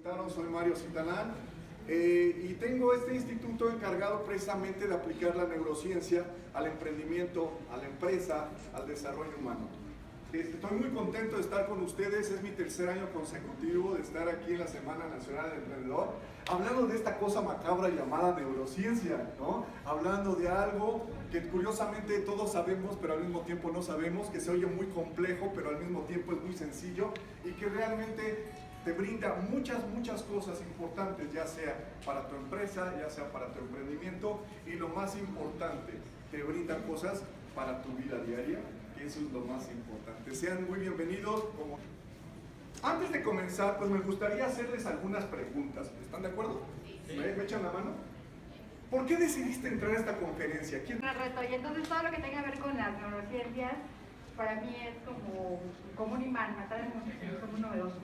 Soy Mario Cintalán y tengo este instituto encargado precisamente de aplicar la neurociencia al emprendimiento, a la empresa, al desarrollo humano. Estoy muy contento de estar con ustedes, es mi tercer año consecutivo de estar aquí en la Semana Nacional del Emprendedor, hablando de esta cosa macabra llamada neurociencia, ¿no? Hablando de algo que curiosamente todos sabemos, pero al mismo tiempo no sabemos, que se oye muy complejo, pero al mismo tiempo es muy sencillo y que realmente te brinda muchas cosas importantes, ya sea para tu empresa, ya sea para tu emprendimiento, y lo más importante, te brinda cosas para tu vida diaria, que eso es lo más importante. Sean muy bienvenidos. Antes de comenzar, pues me gustaría hacerles algunas preguntas. ¿Están de acuerdo? Sí. ¿Me echan la mano? ¿Por qué decidiste entrar a esta conferencia? ¿Quién? Un reto, y entonces todo lo que tenga que ver con las neurociencias, para mí es como un imán, matar el mundo, como un novedoso.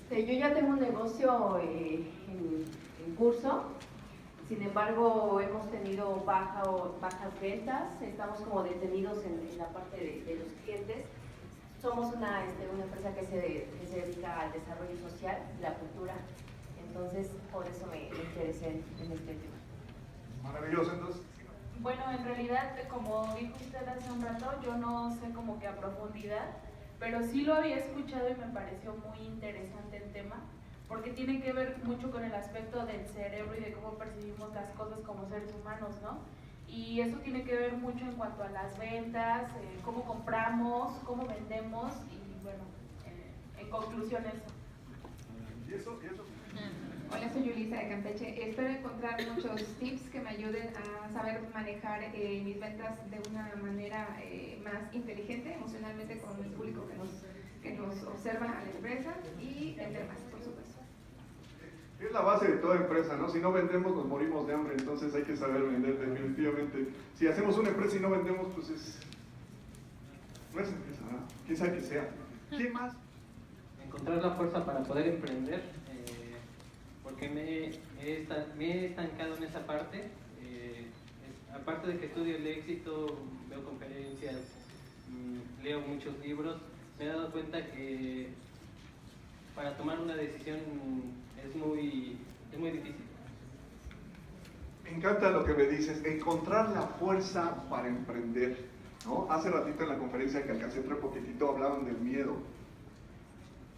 Yo ya tengo un negocio en curso, sin embargo hemos tenido bajas ventas, estamos como detenidos en la parte de los clientes. Somos una empresa que se dedica al desarrollo social, la cultura, entonces por eso me interesé en este tema. Maravilloso, entonces. Bueno, en realidad, como dijo usted hace un rato, yo no sé como que a profundidad, pero sí lo había escuchado y me pareció muy interesante el tema, porque tiene que ver mucho con el aspecto del cerebro y de cómo percibimos las cosas como seres humanos, ¿no? Y eso tiene que ver mucho en cuanto a las ventas, cómo compramos, cómo vendemos y bueno, en conclusión eso. ¿Y eso? Hola, soy Yulisa de Campeche. Espero encontrar muchos tips que me ayuden a saber manejar mis ventas de una manera más inteligente emocionalmente con el público que nos observa a la empresa y vender más, por supuesto. Es la base de toda empresa, ¿no? Si no vendemos nos morimos de hambre, entonces hay que saber vender definitivamente. Si hacemos una empresa y no vendemos, pues no es empresa, ¿no? ¿Quién sabe que sea? ¿Quién más? Encontrar la fuerza para poder emprender, porque me he estancado en esa parte. Aparte de que estudio el éxito, veo conferencias, leo muchos libros, me he dado cuenta que para tomar una decisión es muy difícil. Me encanta lo que me dices, encontrar la fuerza para emprender, ¿no? Hace ratito en la conferencia que alcancé otro poquitito hablaban del miedo.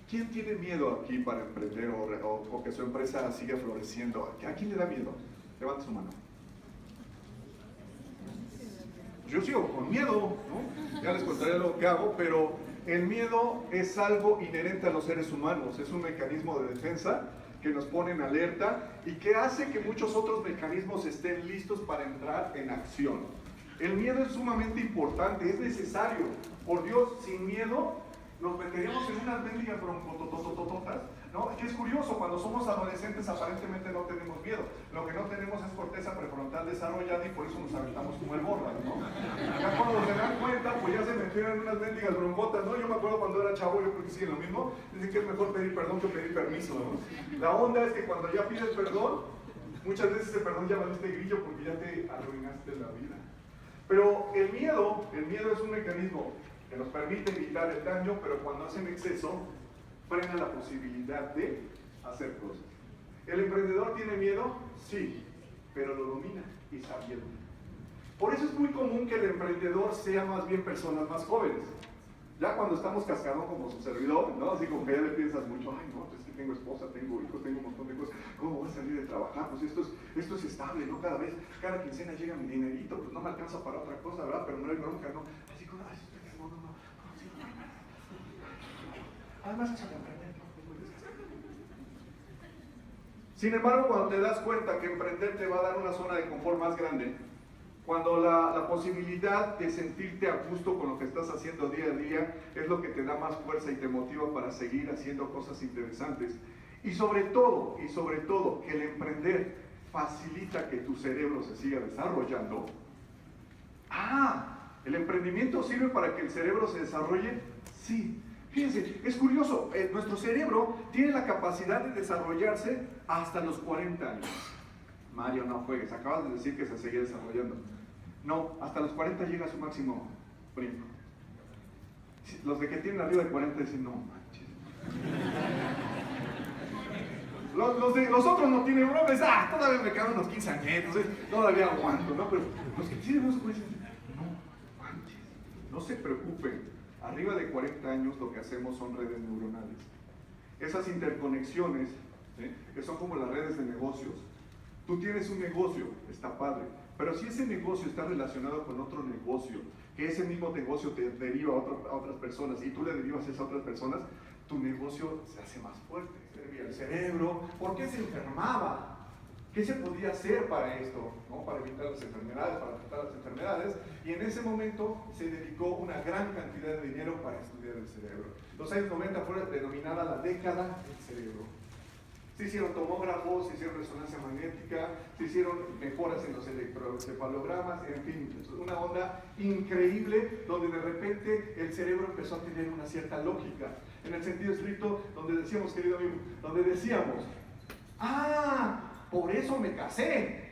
¿Quién tiene miedo aquí para emprender o que su empresa siga floreciendo? ¿A quién le da miedo? Levante su mano. Yo sigo con miedo, ¿no? Ya les contaré lo que hago, pero el miedo es algo inherente a los seres humanos, es un mecanismo de defensa que nos pone en alerta y que hace que muchos otros mecanismos estén listos para entrar en acción. El miedo es sumamente importante, es necesario. Por Dios, sin miedo nos meteríamos en unas mendigas broncotototototas, ¿no? Y es curioso, cuando somos adolescentes aparentemente no tenemos miedo. Lo que no tenemos es corteza prefrontal desarrollada y por eso nos aventamos como el borra, ¿no? Ya cuando se dan cuenta, pues ya se metieron en unas mendigas broncotas, ¿no? Yo me acuerdo cuando era chavo, yo creo que sí, lo mismo, dicen que es mejor pedir perdón que pedir permiso, ¿no? La onda es que cuando ya pides perdón, muchas veces ese perdón ya valiste grillo porque ya te arruinaste la vida. Pero el miedo es un mecanismo que nos permite evitar el daño, pero cuando hacen exceso, frena la posibilidad de hacer cosas. ¿El emprendedor tiene miedo? Sí, pero lo domina y sabiendo. Por eso es muy común que el emprendedor sea más bien personas más jóvenes. Ya cuando estamos cascados como su servidor, ¿no? Así como que ya le piensas mucho, ay no, pues es que tengo esposa, tengo hijos, tengo un montón de cosas, ¿cómo voy a salir de trabajar? Pues esto es estable, ¿no? Cada quincena llega mi dinerito, pues no me alcanza para otra cosa, ¿verdad? Pero no hay bronca, ¿no? Así como, ay, no. Además eso de emprender, es muy desgastante. Sin embargo, cuando te das cuenta que emprender te va a dar una zona de confort más grande, cuando la posibilidad de sentirte a gusto con lo que estás haciendo día a día es lo que te da más fuerza y te motiva para seguir haciendo cosas interesantes. Y sobre todo, que el emprender facilita que tu cerebro se siga desarrollando. ¿El emprendimiento sirve para que el cerebro se desarrolle? Sí. Fíjense, es curioso, nuestro cerebro tiene la capacidad de desarrollarse hasta los 40 años. Mario, no juegues, acabas de decir que se seguía desarrollando. No, hasta los 40 llega a su máximo brinco. Los de que tienen arriba de 40 dicen, no manches, Los otros no tienen broncas, todavía me quedan unos 15 años, todavía aguanto, ¿no? Pero los que tienen unos pues, no manches, no se preocupen, arriba de 40 años lo que hacemos son redes neuronales. Esas interconexiones, que son como las redes de negocios. Tú tienes un negocio, está padre, pero si ese negocio está relacionado con otro negocio, que ese mismo negocio te deriva a otras personas y tú le derivas a esas otras personas, tu negocio se hace más fuerte. El cerebro, ¿por qué se enfermaba? ¿Qué se podía hacer para esto? ¿No? Para evitar las enfermedades, para tratar las enfermedades. Y en ese momento se dedicó una gran cantidad de dinero para estudiar el cerebro. Los años 90 fue denominada la década del cerebro. Se hicieron tomógrafos, se hicieron resonancia magnética, se hicieron mejoras en los electroencefalogramas, en fin, una onda increíble donde de repente el cerebro empezó a tener una cierta lógica. En el sentido estricto, donde decíamos, querido amigo, donde decíamos, por eso me casé.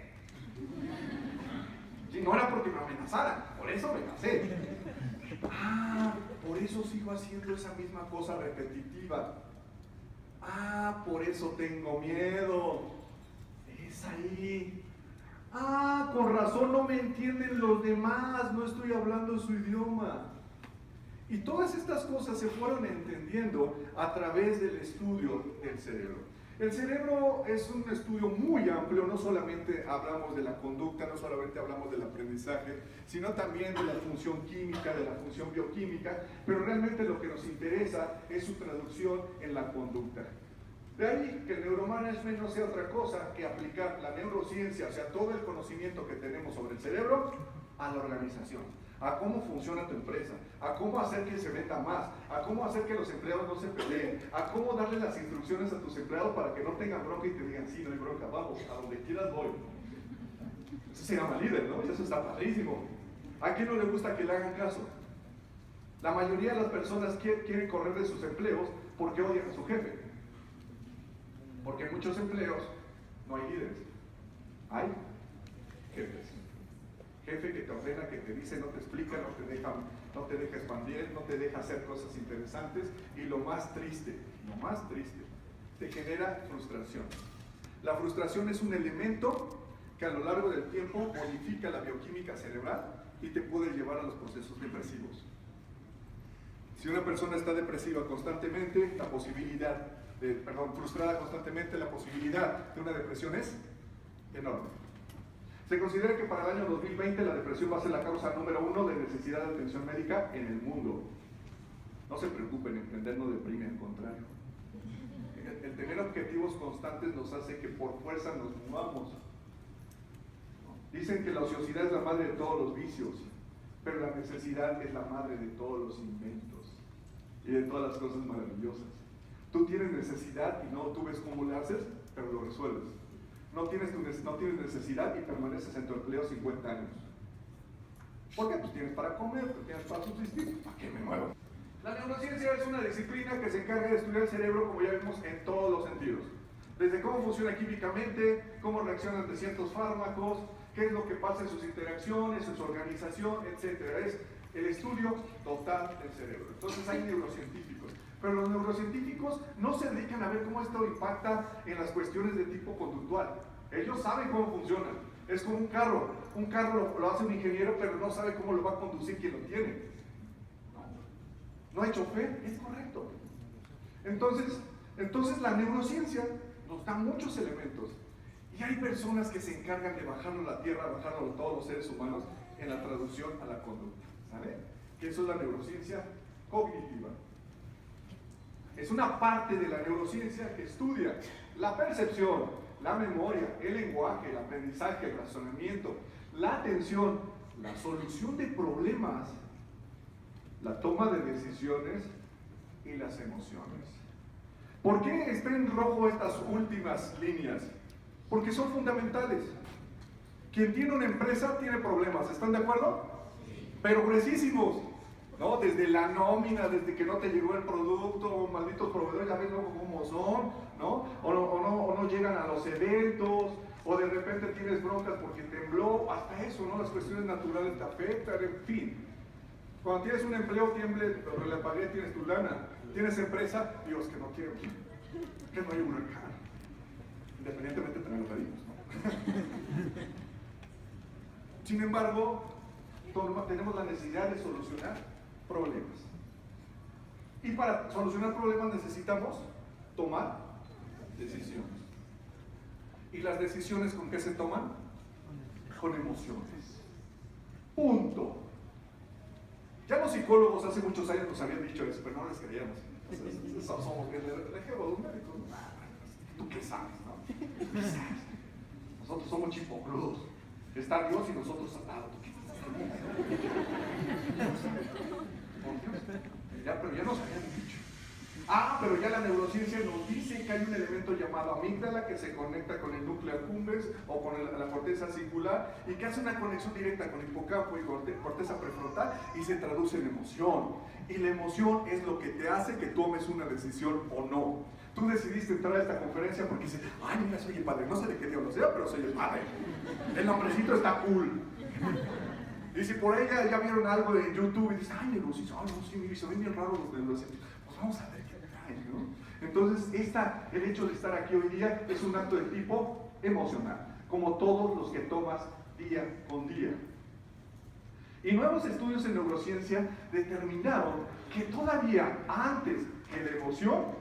Sí, no era porque me amenazaran, por eso me casé. Por eso sigo haciendo esa misma cosa repetitiva. Por eso tengo miedo. Es ahí. Con razón no me entienden los demás, no estoy hablando su idioma. Y todas estas cosas se fueron entendiendo a través del estudio del cerebro. El cerebro es un estudio muy amplio, no solamente hablamos de la conducta, no solamente hablamos del aprendizaje, sino también de la función química, de la función bioquímica, pero realmente lo que nos interesa es su traducción en la conducta. De ahí que el neuromanagement no sea otra cosa que aplicar la neurociencia, o sea, todo el conocimiento que tenemos sobre el cerebro, a la organización, a cómo funciona tu empresa, a cómo hacer que se venda más, a cómo hacer que los empleados no se peleen, a cómo darle las instrucciones a tus empleados para que no tengan bronca y te digan, sí, no hay bronca, vamos, a donde quieras voy. Eso se llama líder, ¿no? Y eso está padrísimo. ¿A quién no le gusta que le hagan caso? La mayoría de las personas quieren correr de sus empleos porque odian a su jefe. Porque en muchos empleos no hay líderes, hay jefes. Jefe que te ordena, que te dice, no te explica, no te deja expandir, no te deja hacer cosas interesantes, y lo más triste, te genera frustración. La frustración es un elemento que a lo largo del tiempo modifica la bioquímica cerebral y te puede llevar a los procesos depresivos. Si una persona está depresiva constantemente, frustrada constantemente, la posibilidad de una depresión es enorme. Se considera que para el año 2020 la depresión va a ser la causa número 1 de necesidad de atención médica en el mundo. No se preocupen, emprender no deprime, al contrario. El tener objetivos constantes nos hace que por fuerza nos movamos. Dicen que la ociosidad es la madre de todos los vicios, pero la necesidad es la madre de todos los inventos y de todas las cosas maravillosas. Tú tienes necesidad y no tú ves cómo le haces, pero lo resuelves. No tienes necesidad y permaneces en tu empleo 50 años. ¿Por qué? Pues tienes para comer, tienes para subsistir. ¿Para qué me muevo? La neurociencia es una disciplina que se encarga de estudiar el cerebro, como ya vimos, en todos los sentidos. Desde cómo funciona químicamente, cómo reaccionan ante ciertos fármacos, qué es lo que pasa en sus interacciones, en su organización, etc. Es el estudio total del cerebro. Entonces hay neurocientíficos. Pero los neurocientíficos no se dedican a ver cómo esto impacta en las cuestiones de tipo conductual. Ellos saben cómo funcionan. Es como un carro. Un carro lo hace un ingeniero, pero no sabe cómo lo va a conducir quien lo tiene. ¿No hay chofer? Es correcto. Entonces la neurociencia nos da muchos elementos. Y hay personas que se encargan de bajarlo a la tierra, bajarlo a todos los seres humanos en la traducción a la conducta. ¿Sabe? Que eso es la neurociencia cognitiva. Es una parte de la neurociencia que estudia la percepción, la memoria, el lenguaje, el aprendizaje, el razonamiento, la atención, la solución de problemas, la toma de decisiones y las emociones. ¿Por qué está en rojo estas últimas líneas? Porque son fundamentales. Quien tiene una empresa tiene problemas, ¿están de acuerdo? Pero gruesísimos. ¿No? Desde la nómina, desde que no te llegó el producto, malditos proveedores, ya ves luego cómo son, ¿no? O no llegan a los eventos, o de repente tienes broncas porque tembló, hasta eso, ¿no? Las cuestiones naturales te afectan, en fin. Cuando tienes un empleo, tiemble, relampaguea, tienes tu lana. Tienes empresa, Dios, que no quiero, que no haya huracán. Independientemente también lo pedimos, ¿no? Sin embargo, tenemos la necesidad de solucionar problemas. Y para solucionar problemas necesitamos tomar decisiones. ¿Y las decisiones con qué se toman? Con emociones. Punto. Ya los psicólogos hace muchos años nos habían dicho eso, pero no les creíamos. Entonces, somos bien de un médico. ¿Tú qué sabes, no? ¿Qué sabes? Nosotros somos chipocludos. Está Dios y nosotros al lado. ¿Tú qué estás? Pero ya nos habían dicho. Pero ya la neurociencia nos dice que hay un elemento llamado amígdala que se conecta con el núcleo accumbens o con la corteza cingulare y que hace una conexión directa con hipocampo y corteza prefrontal y se traduce en emoción. Y la emoción es lo que te hace que tomes una decisión o no. Tú decidiste entrar a esta conferencia porque dices, ay, mira, soy el padre. No sé de qué diablo sea, pero soy el padre. El nombrecito está cool. Y si por ella ya vieron algo en YouTube y dicen, ay, neurociencia, ay, no, sí, se ven bien raros los neurocientíficos. Pues vamos a ver qué traen, ¿no? Entonces, el hecho de estar aquí hoy día es un acto de tipo emocional, como todos los que tomas día con día. Y nuevos estudios en neurociencia determinaron que todavía antes que la emoción,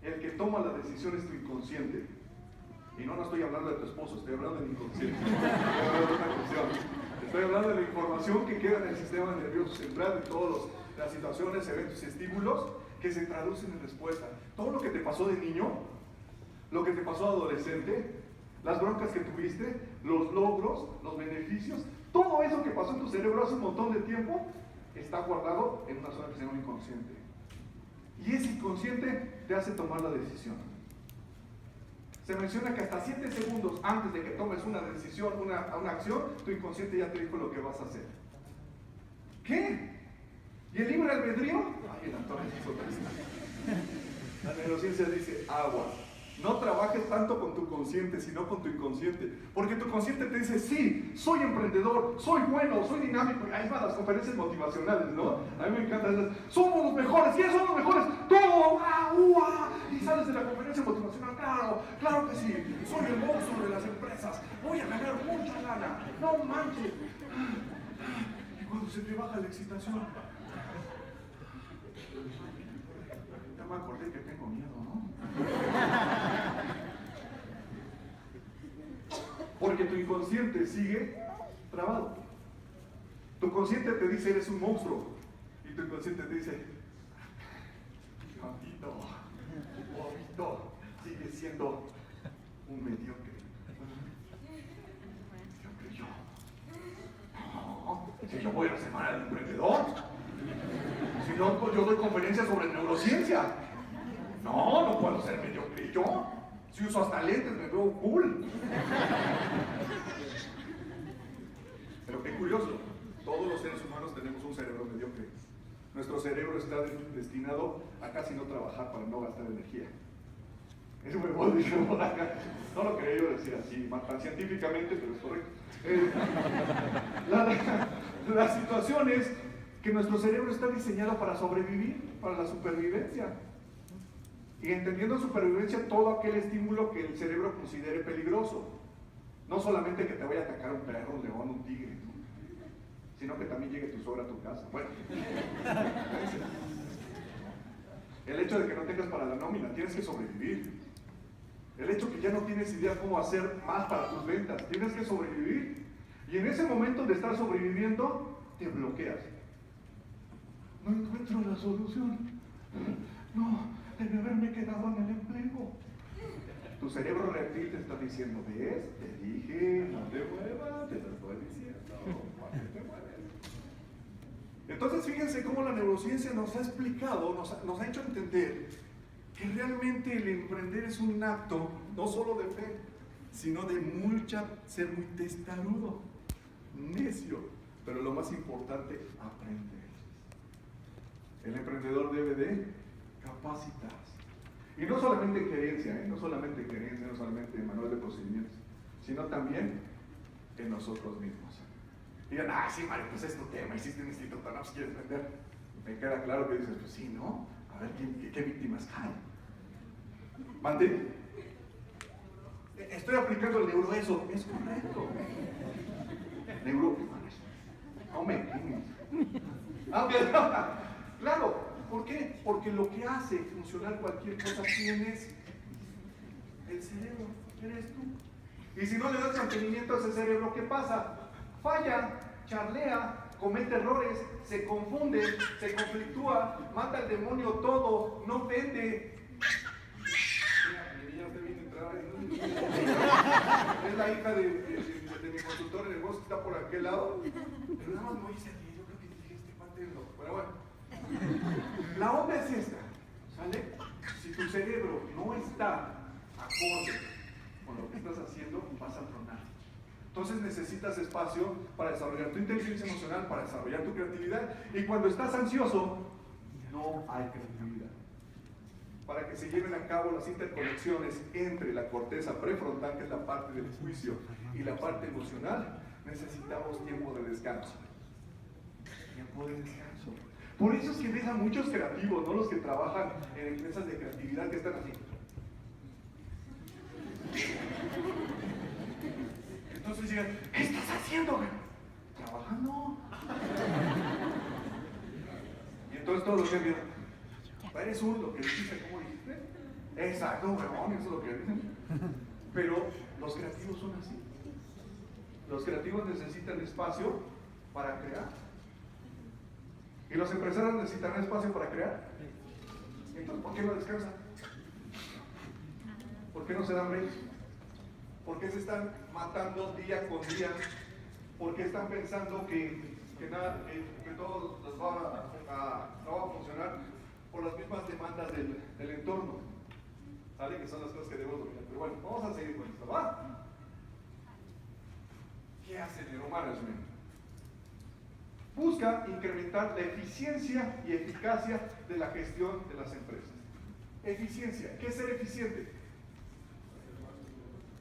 el que toma la decisión es tu inconsciente. Y no estoy hablando de tu esposo, estoy hablando del inconsciente. Estoy hablando de una cuestión. Estoy hablando de la información que queda en el sistema nervioso central, de todas las situaciones, eventos y estímulos que se traducen en respuesta. Todo lo que te pasó de niño, lo que te pasó de adolescente, las broncas que tuviste, los logros, los beneficios, todo eso que pasó en tu cerebro hace un montón de tiempo está guardado en una zona que se llama inconsciente. Y ese inconsciente te hace tomar la decisión. Se menciona que hasta 7 segundos antes de que tomes una decisión, una acción, tu inconsciente ya te dijo lo que vas a hacer. ¿Qué? ¿Y el libre albedrío? Ay, el actor es otra vez. La neurociencia dice, agua. No trabajes tanto con tu consciente, sino con tu inconsciente. Porque tu consciente te dice, sí, soy emprendedor, soy bueno, soy dinámico. Ahí van las conferencias motivacionales, ¿no? A mí me encantan esas. Somos los mejores, ¿quiénes son los mejores? ¡Todo! Y sales de la conferencia motivacional, claro que sí. Soy el monstruo de las empresas. Voy a ganar mucha lana. No manches. Y cuando se te baja la excitación, ya me acordé que tengo miedo, ¿no? Porque tu inconsciente sigue trabado. Tu consciente te dice, eres un monstruo. Y tu inconsciente te dice, Bobito, sigue siendo un mediocre. Yo. No, si yo voy a la semana del emprendedor. Si no, pues yo doy conferencias sobre neurociencia. No puedo ser mediocre yo. Si uso hasta lentes me veo cool. Pero qué curioso, todos los seres humanos tenemos un cerebro mediocre. Nuestro cerebro está destinado a casi no trabajar para no gastar energía. Eso me voy a decir por acá. No lo quería yo decir así, tan científicamente, pero es correcto. La situación es que nuestro cerebro está diseñado para sobrevivir, para la supervivencia. Y entendiendo supervivencia, todo aquel estímulo que el cerebro considere peligroso. No solamente que te vaya a atacar un perro, un león, un tigre, ¿no? Sino que también llegue tu suegra a tu casa. Bueno, el hecho de que no tengas para la nómina, tienes que sobrevivir. El hecho que ya no tienes idea cómo hacer más para tus ventas, tienes que sobrevivir. Y en ese momento de estar sobreviviendo, te bloqueas. No encuentro la solución. No, debe haberme quedado en el empleo. Tu cerebro reptil te está diciendo, ¿ves? Te dije, no te muevas, te lo estoy diciendo, ¿para qué te mueves? Entonces fíjense cómo la neurociencia nos ha explicado, nos ha hecho entender que realmente el emprender es un acto no solo de fe, sino de ser muy testarudo, necio, pero lo más importante, aprender. El emprendedor debe de capacitarse. Y no solamente en gerencia, no solamente en manual de procedimientos, sino también en nosotros mismos. Y digan, ah, sí, Mario, pues es tu tema, hiciste un instituto, no, pues quieres vender. Me queda claro que dices, pues sí, ¿no? A ver, ¿qué víctimas caen? ¿Mande? Estoy aplicando el neuro, eso es correcto. Neuro, no me entiendes. Claro, ¿por qué? Porque lo que hace funcionar cualquier cosa, ¿quién es? El cerebro, eres tú. Y si no le das mantenimiento a ese cerebro, ¿qué pasa? Falla, charlea, comete errores, se confunde, se conflictúa, manda al demonio todo, no vende. Es la hija de mi consultor de negocios que está por aquel lado. Pero nada más no hice aquí, yo creo que dije este parte de lo. Pero bueno. La onda es esta, ¿sale? Si tu cerebro no está acorde con lo que estás haciendo, vas a tronar. Entonces necesitas espacio para desarrollar tu inteligencia emocional, para desarrollar tu creatividad. Y cuando estás ansioso, no hay creatividad. Para que se lleven a cabo las interconexiones entre la corteza prefrontal, que es la parte del juicio, y la parte emocional, necesitamos tiempo de descanso. Tiempo de descanso. Por eso es que ves a muchos creativos, ¿no? Los que trabajan en empresas de creatividad que están así. Entonces llegan, ¿qué estás haciendo, güey? Trabajando. Y entonces todos los que vienen, eres zurdo, que dijiste, ¿cómo dijiste? Exacto, huevón, eso es lo que dicen. Pero los creativos son así. Los creativos necesitan espacio para crear. ¿Y los empresarios necesitan espacio para crear? Entonces, ¿por qué no descansan? ¿Por qué no se dan breaks? ¿Por qué se están matando día con día? ¿Por qué están pensando que todo no va a funcionar por las mismas demandas del entorno? ¿Sale? Que son las cosas que debemos dominar. Pero bueno, vamos a seguir con esto, ¿va? ¿Qué hace el neuromanagement? Busca incrementar la eficiencia y eficacia de la gestión de las empresas. Eficiencia. ¿Qué es ser eficiente?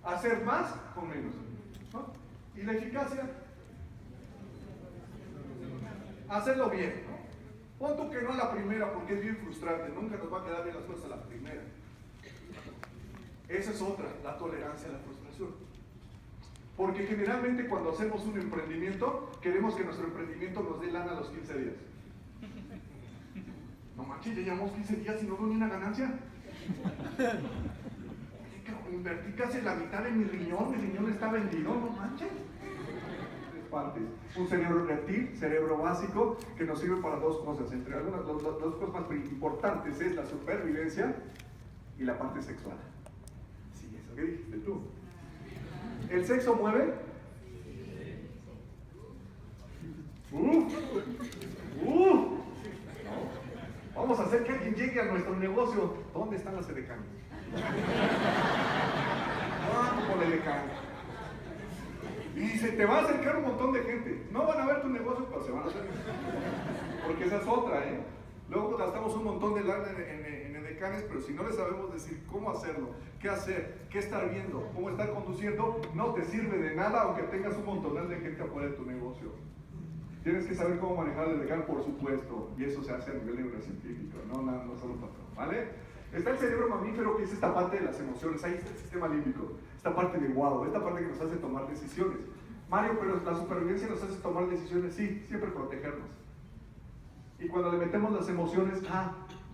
Hacer más con menos, ¿no? Y la eficacia, hacerlo bien, ¿no? Pon tú que no a la primera, porque es bien frustrante, nunca nos va a quedar bien las cosas a la primera. Esa es otra, la tolerancia a la frustración. Porque generalmente cuando hacemos un emprendimiento, queremos que nuestro emprendimiento nos dé lana a los 15 días. No manches, ya llevamos 15 días y no veo ni una ganancia. Invertí casi la mitad de mi riñón está vendido, no manches. Tres partes. Un cerebro reptil, cerebro básico, que nos sirve para dos cosas. Entre algunas, las dos cosas más importantes es la supervivencia y la parte sexual. Sí, eso que dijiste tú. ¿El sexo mueve? Vamos a hacer que alguien llegue a nuestro negocio. ¿Dónde están las edecanes? Por el decano. Y se te va a acercar un montón de gente. No van a ver tu negocio, pero se van a hacer. Porque esa es otra, ¿eh? Luego gastamos un montón de lana en edecanes, pero si no les sabemos decir cómo hacerlo, qué hacer, qué estar viendo, cómo estar conduciendo, no te sirve de nada aunque tengas un montón de gente afuera de tu negocio. Tienes que saber cómo manejar el edecán, por supuesto, y eso se hace a nivel neurocientífico, no solo patrón, ¿vale? Está el cerebro mamífero, que es esta parte de las emociones, ahí está el sistema límbico, esta parte de guau, esta parte que nos hace tomar decisiones. Mario, pero la supervivencia nos hace tomar decisiones, sí, siempre protegernos. Y cuando le metemos las emociones,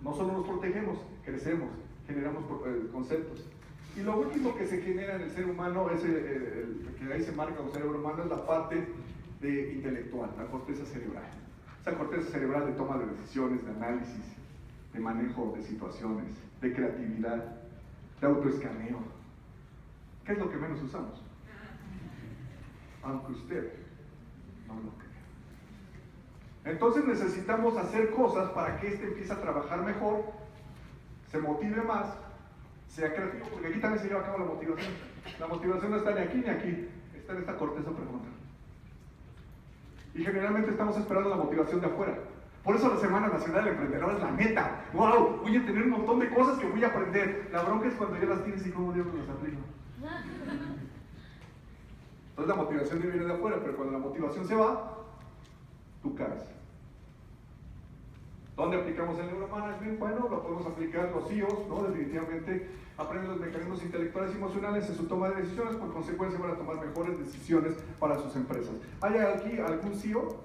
no solo nos protegemos, crecemos, generamos conceptos. Y lo último que se genera en el ser humano, es que ahí se marca el cerebro humano, es la parte intelectual, la corteza cerebral. Esa corteza cerebral de toma de decisiones, de análisis, de manejo de situaciones, de creatividad, de autoescaneo. ¿Qué es lo que menos usamos? Aunque usted no lo crea. Entonces necesitamos hacer cosas para que empiece a trabajar mejor, se motive más, sea creativo, porque aquí también se lleva a cabo la motivación. La motivación no está ni aquí ni aquí, está en esta corteza prefrontal. Y generalmente estamos esperando la motivación de afuera. Por eso la Semana Nacional del Emprendedor es la meta. ¡Wow! Voy a tener un montón de cosas que voy a aprender. La bronca es cuando ya las tienes y cómo Dios las aplica. Entonces la motivación viene de afuera, pero cuando la motivación se va, tú caes. ¿Dónde aplicamos el neuromanagement? Bueno, lo podemos aplicar los CEOs, ¿no? Definitivamente aprenden los mecanismos intelectuales y emocionales en su toma de decisiones, por consecuencia van a tomar mejores decisiones para sus empresas. ¿Hay aquí algún CEO?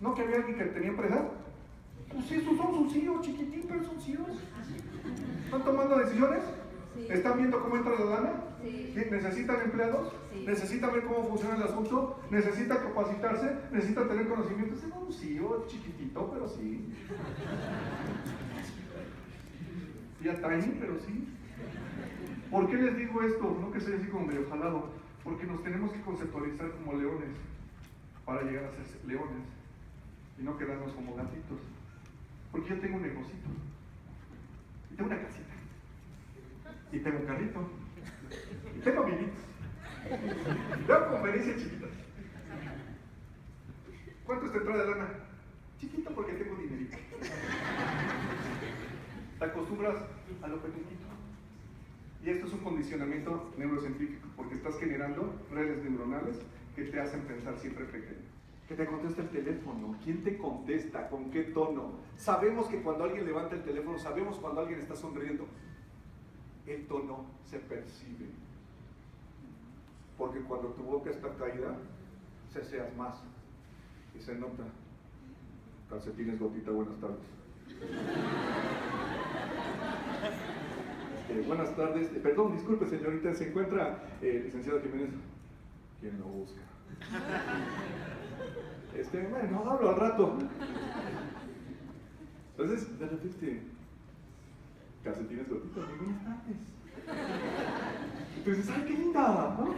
¿No que había alguien que tenía empresas? Pues sí, esos son sus CEOs, chiquitín, pero son CEOs. ¿Están tomando decisiones? Sí. ¿Están viendo cómo entra la lana? Sí. ¿Necesitan empleados? Sí. ¿Necesitan ver cómo funciona el asunto? ¿Necesitan capacitarse? ¿Necesitan tener conocimientos? Es un CEO chiquitito, pero sí. Y a tiny, pero sí. ¿Por qué les digo esto? No que soy así como medio jalado. Porque nos tenemos que conceptualizar como leones para llegar a ser leones y no quedarnos como gatitos. Porque yo tengo un negocito. Y tengo una casita. Y tengo un carrito. Y tengo amiguitos. Y tengo conferencias chiquitas. ¿Cuánto es tu entrada de lana? Chiquito porque tengo dinerito. Te acostumbras a lo pequeñito. Y esto es un condicionamiento neurocientífico, porque estás generando redes neuronales que te hacen pensar siempre pequeño. Que te contesta el teléfono. ¿Quién te contesta? ¿Con qué tono? Sabemos que cuando alguien levanta el teléfono, sabemos cuando alguien está sonriendo. El tono se percibe. Porque cuando tu boca está caída, ceseas más. Y se nota. Calcetines, gotita, buenas tardes. Buenas tardes. Perdón, disculpe señorita, ¿se encuentra licenciado Jiménez? ¿Quién lo busca? Bueno, hablo al rato. Entonces, de repente, calcetines, gotita, muy buenas tardes. Entonces, ¡ay, qué linda! ¿No?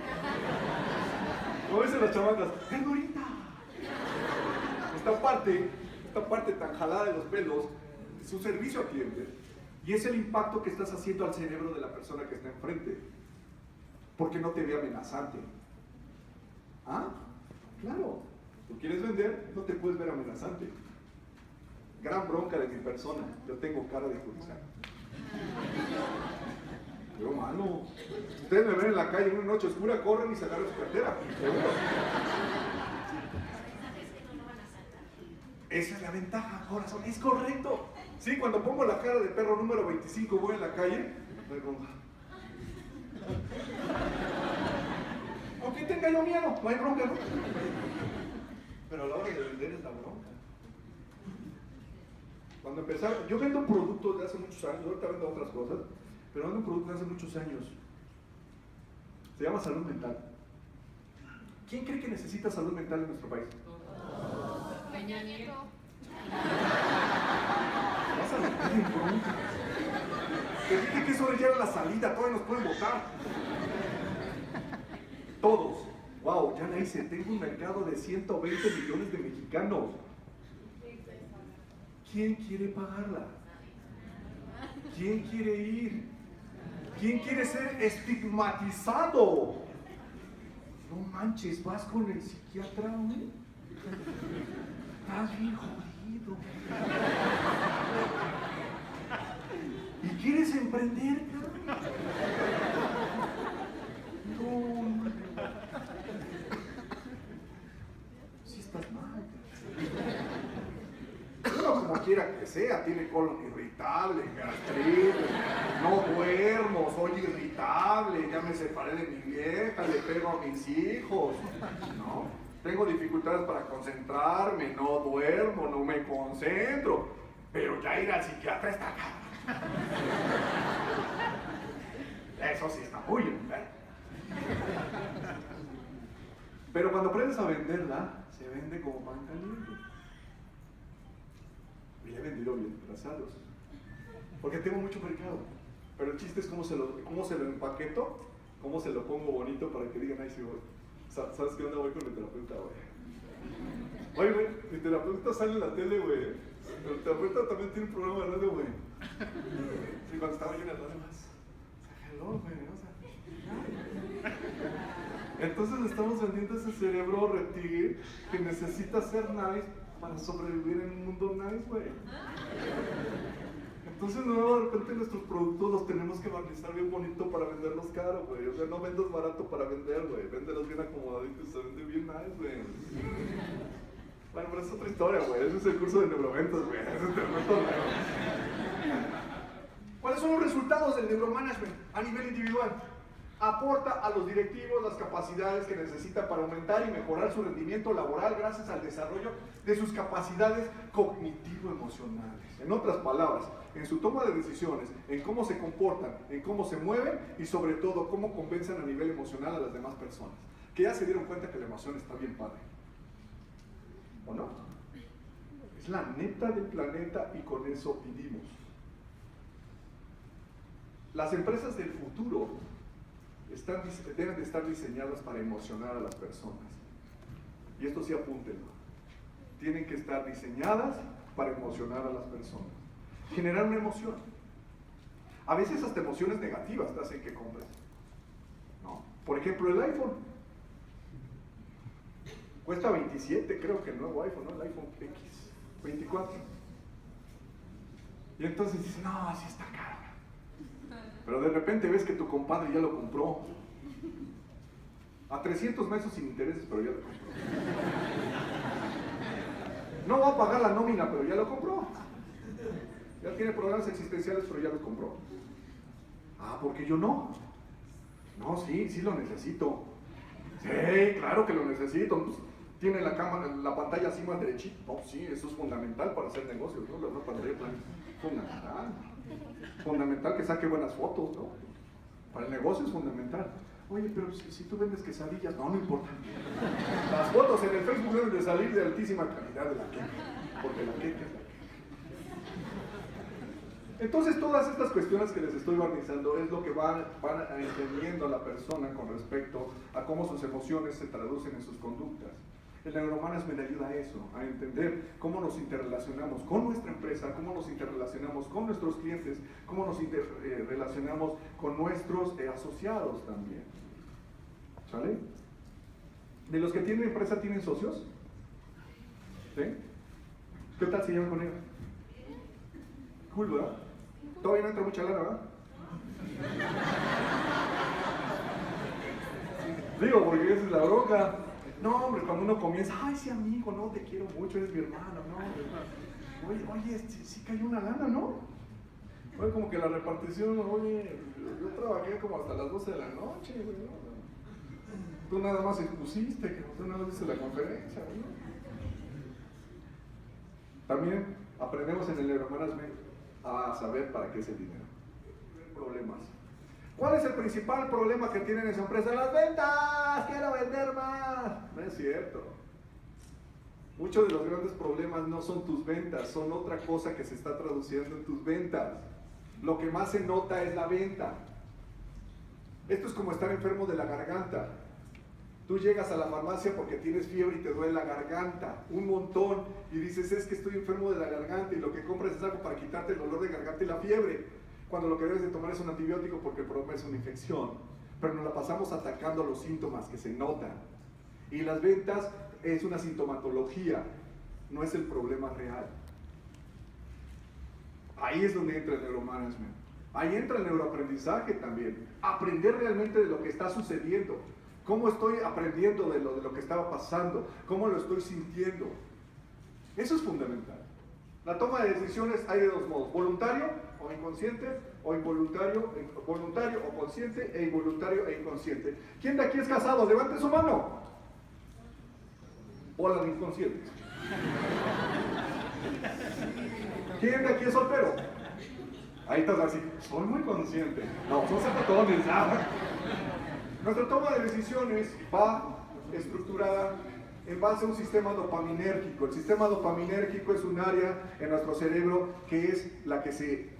Como dicen las chamacas, ¡qué bonita! Esta parte tan jalada de los pelos es un servicio al cliente y es el impacto que estás haciendo al cerebro de la persona que está enfrente, porque no te ve amenazante. ¿Ah? Claro, tú quieres vender, no te puedes ver amenazante. Gran bronca de mi persona, yo tengo cara de judicial. Pero mano, ustedes me ven en la calle en una noche oscura, corren y se agarran su cartera, seguro. Esa es la ventaja, corazón, es correcto. Sí, cuando pongo la cara de perro número 25, voy en la calle, luego, aunque tenga yo miedo, no hay bronca, ¿no? Pero a la hora de vender es la bronca. Cuando empezaron, yo vendo productos de hace muchos años, ahorita vendo otras cosas, pero vendo un producto de hace muchos años. Se llama salud mental. ¿Quién cree que necesita salud mental en nuestro país? Peña Nieto. Vas a meter en bronca. Te dije que eso ya era la salida, todavía nos pueden votar. Todos. Wow, ya la hice. Tengo un mercado de 120 millones de mexicanos. ¿Quién quiere pagarla? ¿Quién quiere ir? ¿Quién quiere ser estigmatizado? No manches, vas con el psiquiatra, ¿no? Estás bien jodido. ¿Y quieres emprender? No. Sí estás mal. Uno como quiera que sea, tiene colon irritable, gastritis, no duermo, soy irritable, ya me separé de mi vieja, le pego a mis hijos, ¿no? Tengo dificultades para concentrarme, no duermo, no me concentro, pero ya ir al psiquiatra está acá. Eso sí está muy enfermo. Pero cuando aprendes a venderla, se vende como pan caliente. Y le he vendido bien, gracias a Dios. Porque tengo mucho mercado. Pero el chiste es cómo se lo empaqueto, cómo se lo pongo bonito para que digan, ay, sí, voy. ¿Sabes qué onda? Voy con mi terapeuta, güey. Oye, güey, mi terapeuta sale en la tele, güey. El terapeuta también tiene un programa de radio, güey. Sí, cuando estaba yo en el radio, hello, güey, o sea. Entonces estamos vendiendo ese cerebro reptil que necesita ser nice para sobrevivir en un mundo nice, güey. Entonces, no, de repente nuestros productos los tenemos que barnizar bien bonito para venderlos caro, güey. O sea, no vendas barato para vender, güey. Véndelos bien acomodaditos, se vende bien nice, güey. Bueno, pero es otra historia, güey. Ese es el curso de neuroventas, güey. Ese es tremendo, güey. ¿Cuáles son los resultados del neuromanagement a nivel individual? Aporta a los directivos las capacidades que necesitan para aumentar y mejorar su rendimiento laboral gracias al desarrollo de sus capacidades cognitivo-emocionales. En otras palabras, en su toma de decisiones, en cómo se comportan, en cómo se mueven y sobre todo cómo convencen a nivel emocional a las demás personas. Que ya se dieron cuenta que la emoción está bien padre. ¿O no? Es la neta del planeta y con eso vivimos. Las empresas del futuro deben de estar diseñadas para emocionar a las personas. Y esto sí apúntenlo. Tienen que estar diseñadas para emocionar a las personas. Generar una emoción. A veces hasta emociones negativas te hacen que compres. ¿No? Por ejemplo, el iPhone. Cuesta 27, creo que el nuevo iPhone, ¿no? El iPhone X, 24. Y entonces dices, no, así está caro. Pero de repente ves que tu compadre ya lo compró. A 300 meses sin intereses, pero ya lo compró. No va a pagar la nómina, pero ya lo compró. Ya tiene problemas existenciales, pero ya lo compró. Ah, porque yo no. No, sí lo necesito. Sí, claro que lo necesito. Pues, tiene la cámara, la pantalla así más derechita. No, sí, eso es fundamental para hacer negocios, ¿no? La pantalla fundamental. Fundamental que saque buenas fotos, ¿no? Para el negocio es fundamental. Oye, pero si tú vendes quesadillas, no importa. Las fotos en el Facebook deben de salir de altísima calidad de la queca, porque la queca es la queca. Entonces, todas estas cuestiones que les estoy barnizando es lo que van entendiendo a la persona con respecto a cómo sus emociones se traducen en sus conductas. El neuromanagement ayuda a eso, a entender cómo nos interrelacionamos con nuestra empresa, cómo nos interrelacionamos con nuestros clientes, cómo nos interrelacionamos con nuestros asociados también. ¿Sale? ¿De los que tienen empresa tienen socios? ¿Sí? ¿Qué tal se llevan con ellos? Cool, ¿verdad? Todavía no entra mucha lana, ¿verdad? Digo, porque esa es la bronca. No, hombre, cuando uno comienza, ay, sí, amigo, no, te quiero mucho, eres mi hermano, no. Oye, sí cayó una lana, ¿no? Oye, como que la repartición, oye, yo trabajé como hasta las 12 de la noche, güey, ¿no? Tú nada más expusiste, que tú nada más hiciste la conferencia, güey, ¿no? También aprendemos en el neuromanagement a saber para qué es el dinero. Problemas. ¿Cuál es el principal problema que tienen en su empresa? ¡Las ventas! ¡Quiero vender más! No es cierto. Muchos de los grandes problemas no son tus ventas, son otra cosa que se está traduciendo en tus ventas. Lo que más se nota es la venta. Esto es como estar enfermo de la garganta. Tú llegas a la farmacia porque tienes fiebre y te duele la garganta, un montón, y dices, es que estoy enfermo de la garganta, y lo que compras es algo para quitarte el dolor de garganta y la fiebre, cuando lo que debes de tomar es un antibiótico porque el problema es una infección. Pero nos la pasamos atacando los síntomas que se notan. Y las ventas es una sintomatología, no es el problema real. Ahí es donde entra el neuromanagement. Ahí entra el neuroaprendizaje también. Aprender realmente de lo que está sucediendo. ¿Cómo estoy aprendiendo de lo que estaba pasando? ¿Cómo lo estoy sintiendo? Eso es fundamental. La toma de decisiones hay de dos modos, voluntario o inconsciente, o involuntario, voluntario o consciente, e involuntario e inconsciente. ¿Quién de aquí es casado? Levante su mano. Hola, los inconscientes. ¿Quién de aquí es soltero? Ahí estás así, soy muy consciente. No, son zapatones, ¿sabes? Nuestra toma de decisiones va estructurada en base a un sistema dopaminérgico. El sistema dopaminérgico es un área en nuestro cerebro que es la que se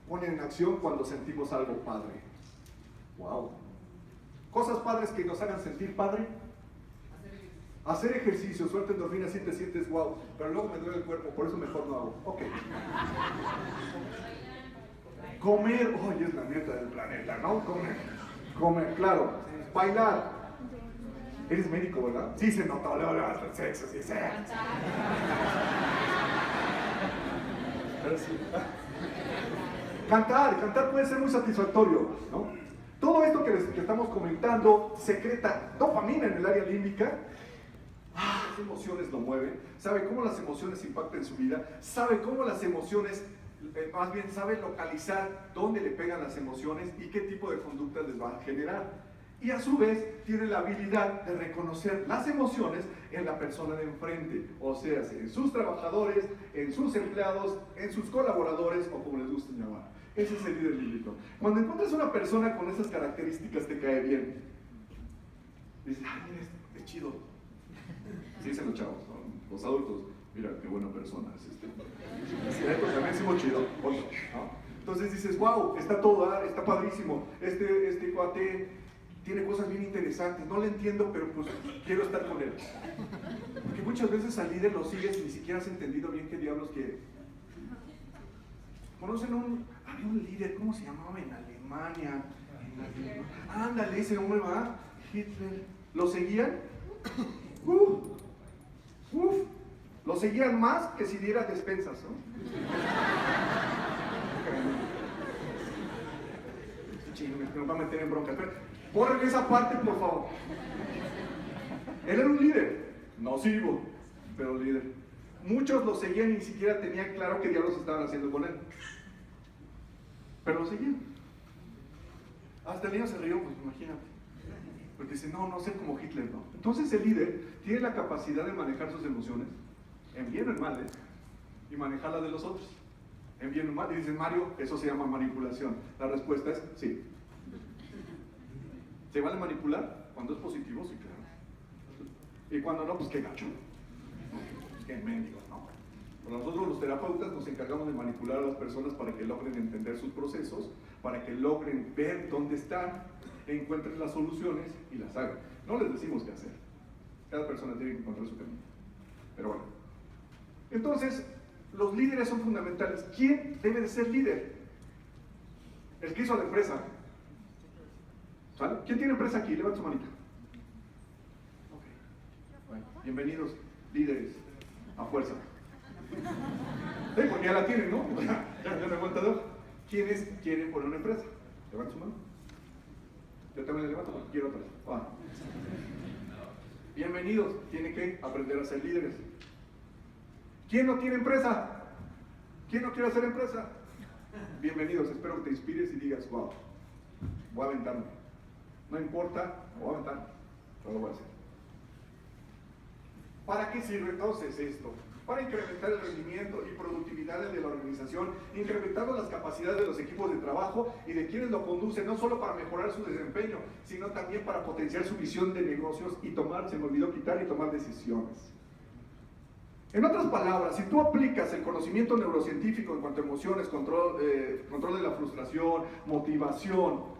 pone en acción cuando sentimos algo padre. ¡Wow! Cosas padres que nos hagan sentir padre. Hacer ejercicio, suelta endorfinas, si te sientes wow, pero luego me duele el cuerpo, por eso mejor no hago. Ok. Comer, oye, es la neta del planeta, ¿no? Comer, claro. Bailar. Eres médico, ¿verdad? Sí, se notó, luego hasta el sexo, sí, sí. Pero sí. Cantar puede ser muy satisfactorio, ¿no? Todo esto que estamos comentando secreta dopamina en el área límbica. Las emociones lo mueven, sabe cómo las emociones impactan en su vida, sabe cómo las emociones, más bien sabe localizar dónde le pegan las emociones y qué tipo de conductas les va a generar. Y a su vez tiene la habilidad de reconocer las emociones en la persona de enfrente, o sea, en sus trabajadores, en sus empleados, en sus colaboradores o como les guste llamar. Ese es el líder límbico. Cuando encuentras una persona con esas características te cae bien. Dices, ay, mira, es chido. Así dicen los chavos, ¿no? Los adultos, mira qué buena persona es este. Pues también es muy chido, ¿no? Entonces dices, wow, está todo dar, está padrísimo. Este cuate tiene cosas bien interesantes, no le entiendo, pero pues quiero estar con él. Porque muchas veces al líder lo sigues y ni siquiera has entendido bien qué diablos quiere. ¿Conocen había un líder, ¿cómo se llamaba? En Alemania. Ándale, ese hombre va, Hitler. ¿Lo seguían? Lo seguían más que si diera despensas, ¿no? Me va a meter en bronca. Borren esa parte, por favor. Él era un líder, nocivo, pero líder. Muchos lo seguían y ni siquiera tenían claro qué diablos estaban haciendo con él. Pero lo seguían. Hasta el niño se rió, pues imagínate. Porque dice, no ser como Hitler, no. Entonces el líder tiene la capacidad de manejar sus emociones, en bien o en mal, y manejar las de los otros, en bien o en mal. Y dice, Mario, eso se llama manipulación. La respuesta es sí. ¿Se vale manipular? Cuando es positivo, sí, claro. Y cuando no, pues qué gacho. Pues qué mendigos, ¿no? Pues nosotros los terapeutas nos encargamos de manipular a las personas para que logren entender sus procesos, para que logren ver dónde están, encuentren las soluciones y las hagan. No les decimos qué hacer. Cada persona tiene que encontrar su camino. Pero bueno. Entonces, los líderes son fundamentales. ¿Quién debe de ser líder? El que hizo la empresa. ¿Sale? ¿Quién tiene empresa aquí? Levanta su manita. Okay. Bueno, bienvenidos, líderes, a fuerza. Sí, porque ya la tienen, ¿no? Ya me cuenta de ¿quiénes quieren poner una empresa? Levanta su mano. Yo también la levanto porque quiero otra. Bienvenidos, tienen que aprender a ser líderes. ¿Quién no tiene empresa? ¿Quién no quiere hacer empresa? Bienvenidos, espero que te inspires y digas, wow, voy a aventarme. No importa, me voy a aventar, pero lo voy a hacer. ¿Para qué sirve entonces esto? Para incrementar el rendimiento y productividad de la organización, incrementando las capacidades de los equipos de trabajo y de quienes lo conducen, no solo para mejorar su desempeño, sino también para potenciar su visión de negocios y se me olvidó quitar y tomar decisiones. En otras palabras, si tú aplicas el conocimiento neurocientífico en cuanto a emociones, control de la frustración, motivación,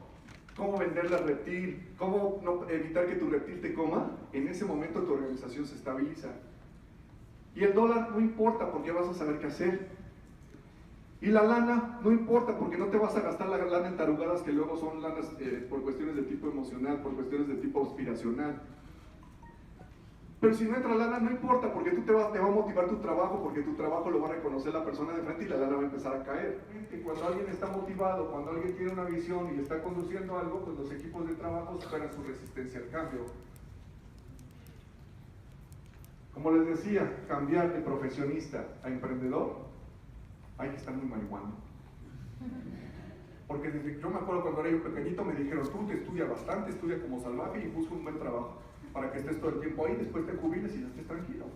cómo venderle al reptil, cómo evitar que tu reptil te coma, en ese momento tu organización se estabiliza. Y el dólar no importa porque vas a saber qué hacer. Y la lana no importa porque no te vas a gastar la lana en tarugadas que luego son lanas por cuestiones de tipo emocional, por cuestiones de tipo aspiracional. Pero si no entra lana, no importa, porque te va a motivar tu trabajo, porque tu trabajo lo va a reconocer la persona de frente y la lana va a empezar a caer. Y cuando alguien está motivado, cuando alguien tiene una visión y está conduciendo algo, pues los equipos de trabajo superan su resistencia al cambio. Como les decía, cambiar de profesionista a emprendedor, hay que estar muy marihuano. Porque yo me acuerdo cuando era yo pequeñito me dijeron, tú te estudia bastante, estudia como salvaje y busca un buen trabajo, para que estés todo el tiempo ahí, después te jubiles y ya estés tranquilo.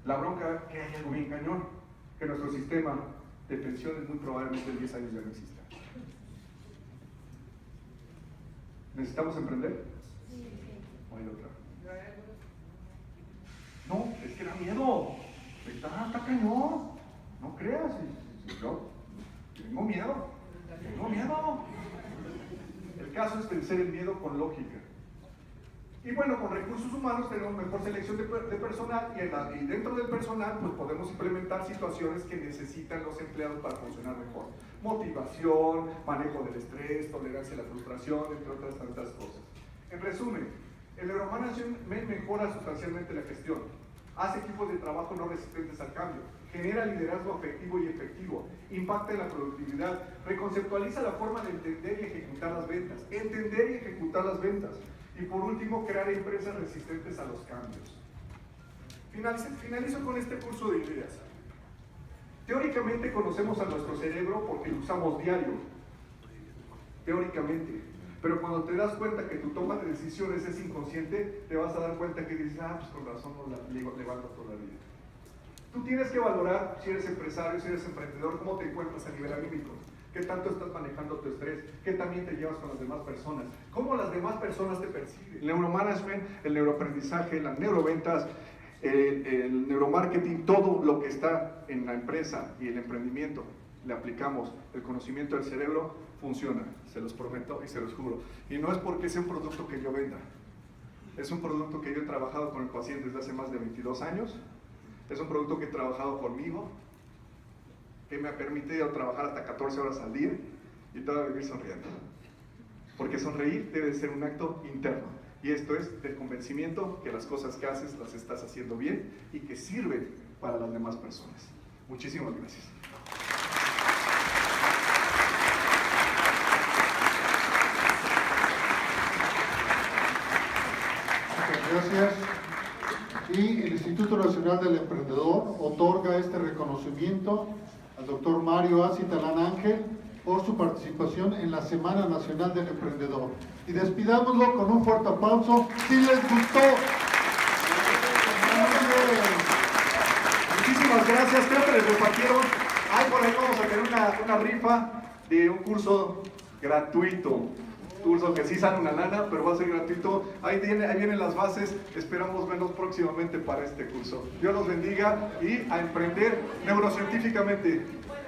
La bronca que hay algo bien cañón, que nuestro sistema de pensiones muy probablemente en 10 años ya no exista. ¿Necesitamos emprender? ¿O hay otra? No, es que da miedo. Está cañón. No creas. Yo tengo miedo. El caso es vencer el miedo con lógica. Y bueno, con recursos humanos tenemos mejor selección de personal y dentro del personal pues podemos implementar situaciones que necesitan los empleados para funcionar mejor. Motivación, manejo del estrés, tolerancia a la frustración, entre otras tantas cosas. En resumen, el neuromanagement mejora sustancialmente la gestión. hace equipos de trabajo no resistentes al cambio, genera liderazgo afectivo y efectivo, impacta en la productividad, reconceptualiza la forma de entender y ejecutar las ventas, y por último, crear empresas resistentes a los cambios. Finalizo con este curso de ideas. Teóricamente conocemos a nuestro cerebro porque lo usamos diario, teóricamente, pero cuando te das cuenta que tu toma de decisiones es inconsciente, te vas a dar cuenta que dices, pues con razón no la levanto toda la vida. Tú tienes que valorar si eres empresario, si eres emprendedor, cómo te encuentras a nivel anímico, qué tanto estás manejando tu estrés, qué también te llevas con las demás personas, cómo las demás personas te perciben. El neuromanagement, el neuroaprendizaje, las neuroventas, el neuromarketing, todo lo que está en la empresa y el emprendimiento, le aplicamos el conocimiento del cerebro, funciona, se los prometo y se los juro. Y no es porque sea un producto que yo venda, es un producto que yo he trabajado con el paciente desde hace más de 22 años, es un producto que he trabajado conmigo, que me ha permitido trabajar hasta 14 horas al día y todavía vivir sonriendo. Porque sonreír debe ser un acto interno. Y esto es del convencimiento que las cosas que haces las estás haciendo bien y que sirven para las demás personas. Muchísimas gracias. Gracias. Y el Instituto Nacional del Emprendedor otorga este reconocimiento al doctor Mario Acitalán Ángel por su participación en la Semana Nacional del Emprendedor. Y despidámoslo con un fuerte aplauso si les gustó. Muchísimas gracias, creo que les repartieron. Por ahí vamos a tener una rifa de un curso gratuito. Curso que sí sale una lana, pero va a ser gratuito. Ahí vienen las bases, esperamos verlos próximamente para este curso. Dios los bendiga y a emprender neurocientíficamente.